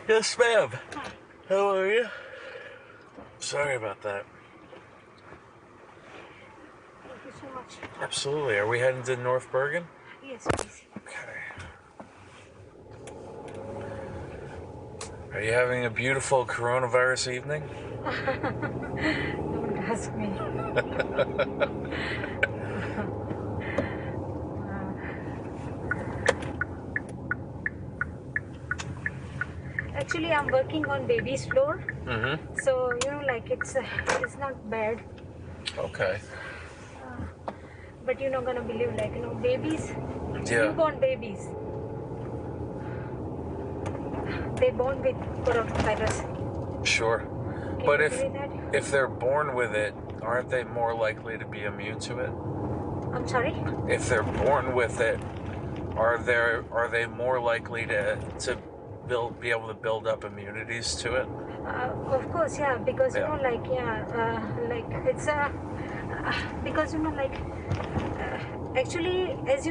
Yes, ma'am. Hi. How are you? Sorry about that. Thank you so much. Absolutely. Are we heading to North Bergen? Yes, please. Okay. Are you having a beautiful coronavirus evening? Don't ask me. Actually, I'm working on baby's floor, Mm-hmm. so like it's not bad. Okay. But you're not gonna believe, like babies, Yeah. newborn babies, they born with coronavirus. Sure. Can But you if believe that? if they're born with it, aren't they more likely to be immune to it? I'm sorry. If they're born with it, are they more likely to be able to build up immunities to it? Of course, yeah, because Yeah. like it's a because actually, as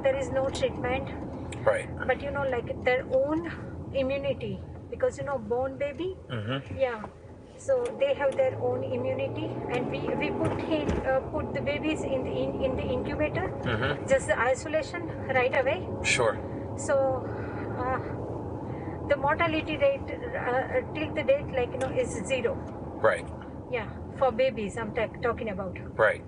there is no treatment, Right. but like their own immunity, because born baby, Mm-hmm. yeah, so they have their own immunity, and we put the babies in the incubator, Mm-hmm. just the isolation right away. Sure. So the mortality rate till the date, is 0. Right. Yeah, for babies I'm talking about. Right.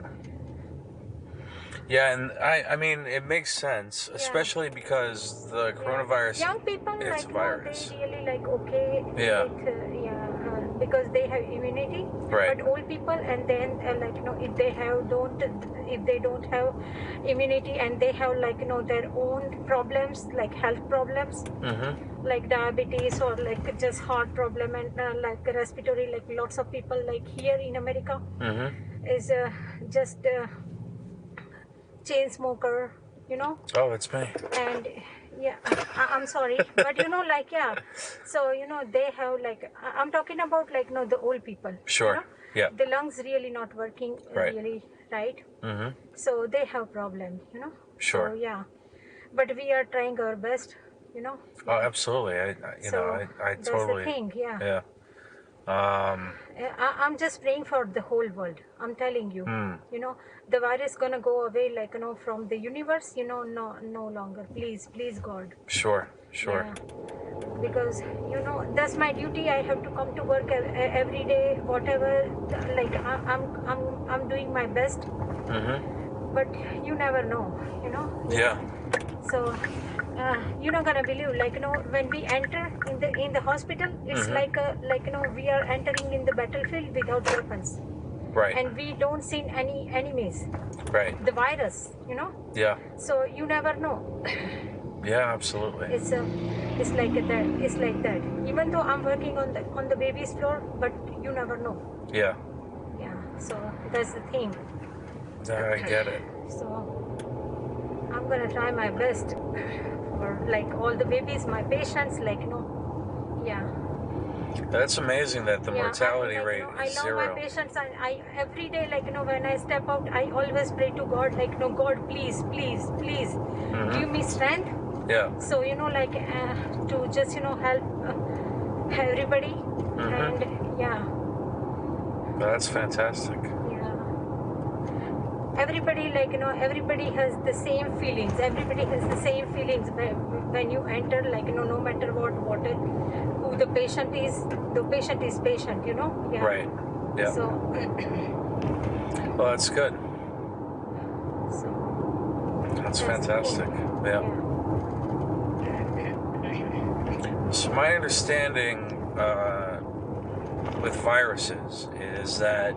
Yeah, and I mean, it makes sense, especially because the coronavirus, Young people, it's a virus. they really okay Yeah. with because they have immunity. Right. But old people, and then if they don't have immunity, and they have their own problems, like health problems, Mm-hmm. like diabetes, or like just heart problem, and like respiratory, like lots of people like here in America Mm-hmm. is just chain smoker, Oh, it's me. and yeah, I'm sorry, but so they have I'm talking about the old people. Sure. Yeah. The lungs really not working Right. really right, Mm-hmm. so they have problem. Sure. So yeah, but we are trying our best. Oh, absolutely. I That's totally. the thing. Yeah. Yeah. I'm just praying for the whole world. I'm telling you. The virus gonna go away, from the universe. No longer. Please, God. Sure. Sure. Yeah. Because that's my duty. I have to come to work every day, whatever. Like I'm doing my best. Mm-hmm. But you never know. Yeah. So you're not gonna believe, when we enter in the hospital, it's we are entering in the battlefield without weapons, Right. and we don't see any enemies. Right. The virus, Yeah. So you never know. Yeah. Absolutely. It's like that. It's like that. Even though I'm working on the baby's floor, but you never know. Yeah. Yeah. So that's the thing. I get it. So I'm gonna try my best for all the babies, my patients, yeah. That's amazing that the mortality and, rate I is love 0. my patients, and I every day, when I step out, I always pray to God, God, please, give me strength. Yeah. So to just help everybody, and yeah. That's fantastic. Everybody, everybody has the same feelings. Everybody has the same feelings when you enter, no matter who the patient is. The patient is patient, Yeah. Right. Yeah. So. Well, that's good. So. That's fantastic. Yeah. So my understanding with viruses is that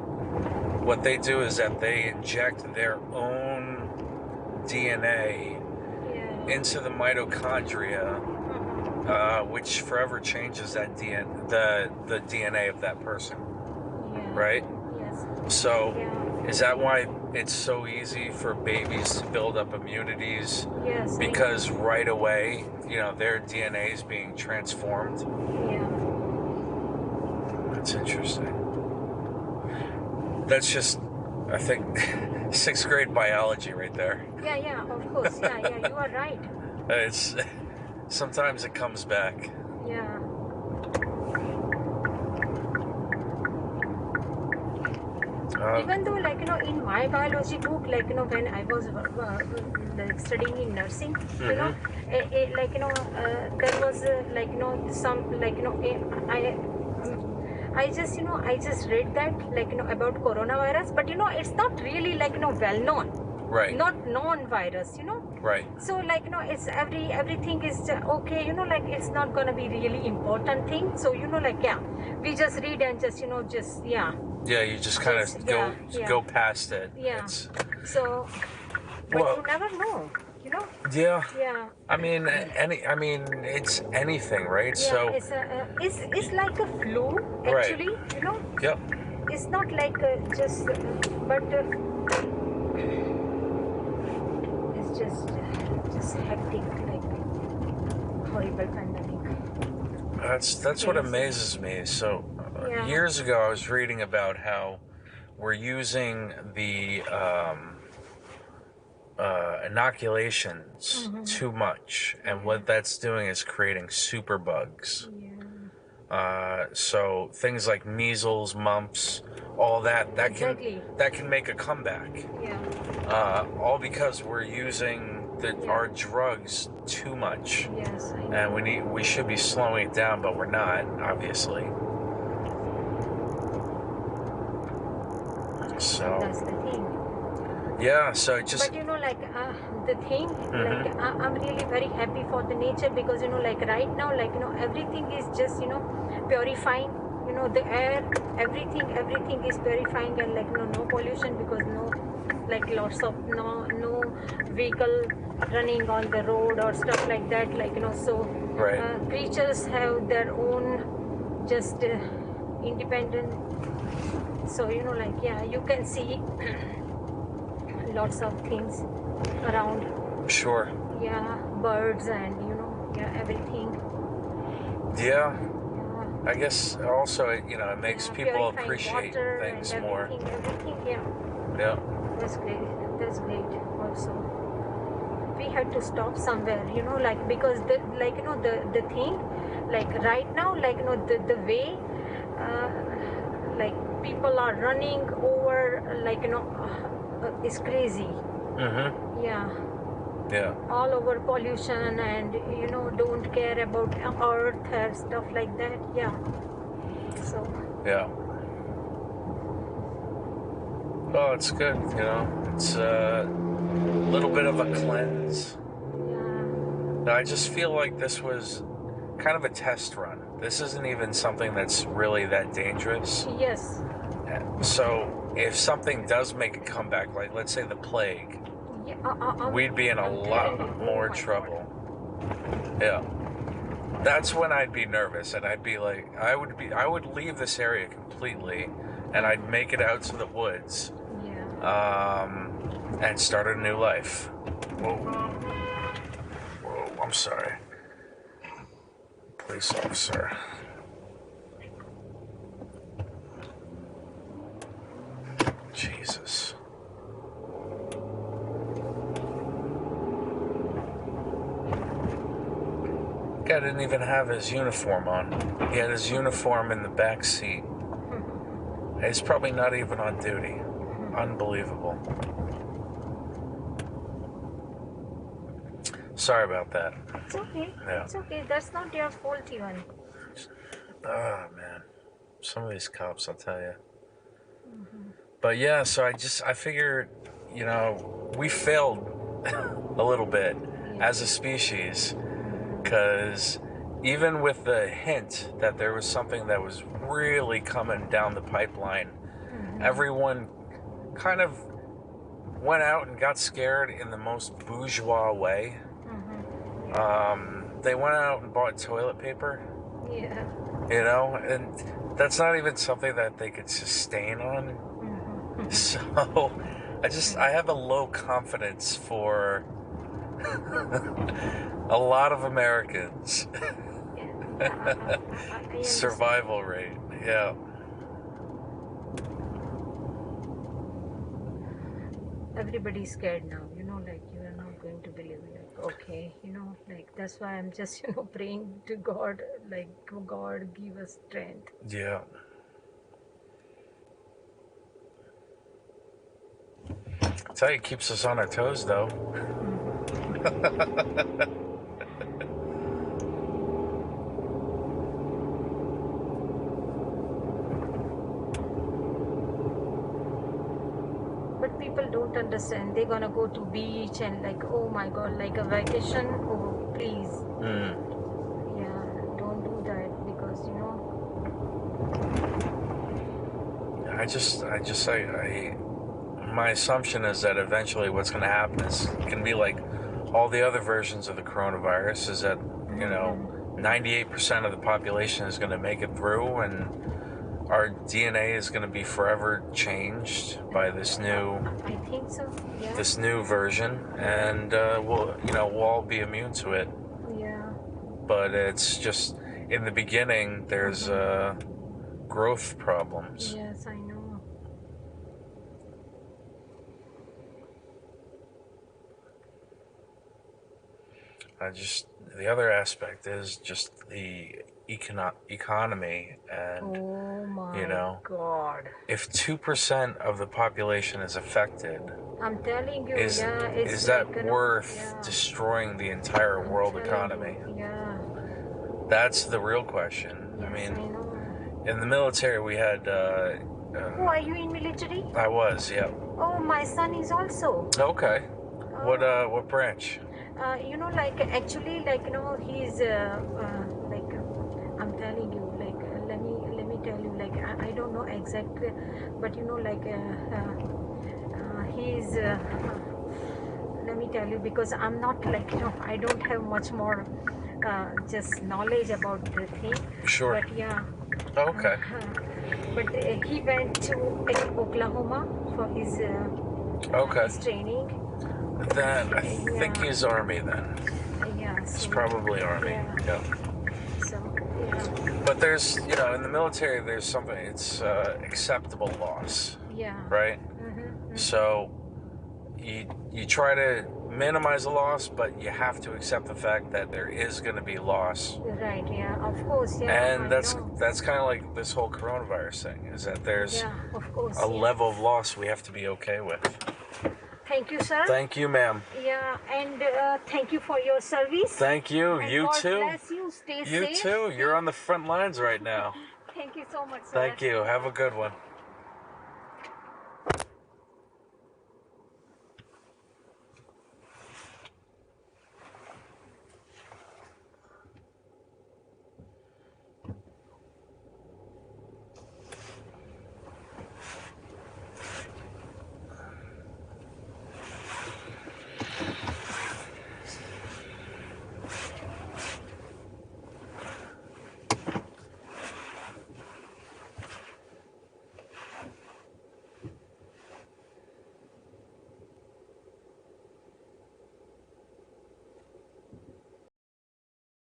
what they do is that they inject their own DNA into the mitochondria, which forever changes that the DNA of that person. Right? Yes. So is that why it's so easy for babies to build up immunities? Yes. Because right away, their DNA is being transformed. Yeah. That's interesting. That's just, I think, 6th grade biology right there. Yeah, of course. Yeah, you are right. Sometimes it comes back. Yeah. Even though, like, in my biology book, like, when I was like studying in nursing, like, there was like, some, like, I just, I just read that, like, about coronavirus, but, it's not really, like, well known. Right. Not known virus, Right. So, like, it's everything is okay, like, it's not gonna be really important thing. So, like, yeah, we just read and just, Yeah, you just kind of go past it. Yeah. So, but you never know, Yeah. Yeah. I mean, it's anything, right? Yeah, So it's like a flu, actually, Yep. It's not like just, but it's just hectic, like horrible pandemic. That's what amazes me. So years ago, I was reading about how we're using the inoculations too much, and what that's doing is creating super bugs. So things like measles, mumps, all that can make a comeback. All because we're using our drugs too much. Yes, I know. And we should be slowing it down, but we're not, obviously. So that's the thing. Yeah, so it just. But like the thing, like I'm really very happy for the nature, because like right now, like everything is just purifying. The air, everything is purifying, and like no pollution, because like lots of no vehicle running on the road or stuff like that, like so creatures have their own just independent. So like you can see lots of things around. Sure. Yeah, birds and everything. Yeah. I guess also it makes people appreciate things more. Everything, yeah. That's great also. We had to stop somewhere, like, because the thing, like right now, like the way like people are running over, like is crazy. Yeah, all over pollution, and don't care about earth and stuff like that. So well, it's good, it's a little bit of a cleanse. I just feel like this was kind of a test run. This isn't even something that's really that dangerous. Yes. So if something does make a comeback, like let's say the plague, we'd be in a lot more trouble. Yeah. That's when I'd be nervous, and I'd be like, I would leave this area completely, and I'd make it out to the woods. And start a new life. Whoa, I'm sorry. Police officer. Jesus. Guy didn't even have his uniform on. He had his uniform in the back seat. He's probably not even on duty. Unbelievable. Sorry about that. It's okay. Yeah. It's okay. That's not your fault even. Oh, man. Some of these cops, I'll tell you. But yeah, so I figured, we failed a little bit as a species, because even with the hint that there was something that was really coming down the pipeline, everyone kind of went out and got scared in the most bourgeois way. They went out and bought toilet paper. And that's not even something that they could sustain on. So I have a low confidence for a lot of Americans. Survival rate, yeah. Everybody's scared now, like you are not going to believe it. Okay, like that's why I'm just, praying to God, like God give us strength. Yeah. tell you, it keeps us on our toes, though. But people don't understand. They're gonna go to beach and like, oh my God, like a vacation. Oh, please. Yeah, don't do that because my assumption is that eventually what's going to happen is it can be like all the other versions of the coronavirus, is that 98% of the population is going to make it through, and our DNA is going to be forever changed by this new. I think so. Yeah. This new version, and we'll all be immune to it. Yeah. But it's just in the beginning. There's growth problems. Yes, I know. The other aspect is just the economy, and oh my God, if 2% of the population is affected, I'm telling you, is that like, worth destroying the entire world economy? Yeah, that's the real question. Yes, I mean, I know. in the military we had. Oh, are you in military? I was, yeah. Oh, my son is also. Okay. What branch? Actually, he's like, I'm telling you, like, let me tell you, like, I don't know exactly, but he's, let me tell you, because I'm not like, I don't have much more, just knowledge about the thing. Sure. But yeah. Okay. But he went to Oklahoma for his training. Then I think he's Army then. Yeah. It's probably Army. Yeah. So, yeah. But there's, in the military, there's something, it's acceptable loss. Yeah. Right? So you try to minimize the loss, but you have to accept the fact that there is going to be loss. Right, yeah, of course, yeah. And that's kind of like this whole coronavirus thing, is that there's a level of loss we have to be okay with. Thank you, sir. Thank you, ma'am. Yeah, and thank you for your service. Thank you. And you God too. Bless you. Stay safe. You too. You're on the front lines right now. Thank you so much, sir. Thank you. Have a good one.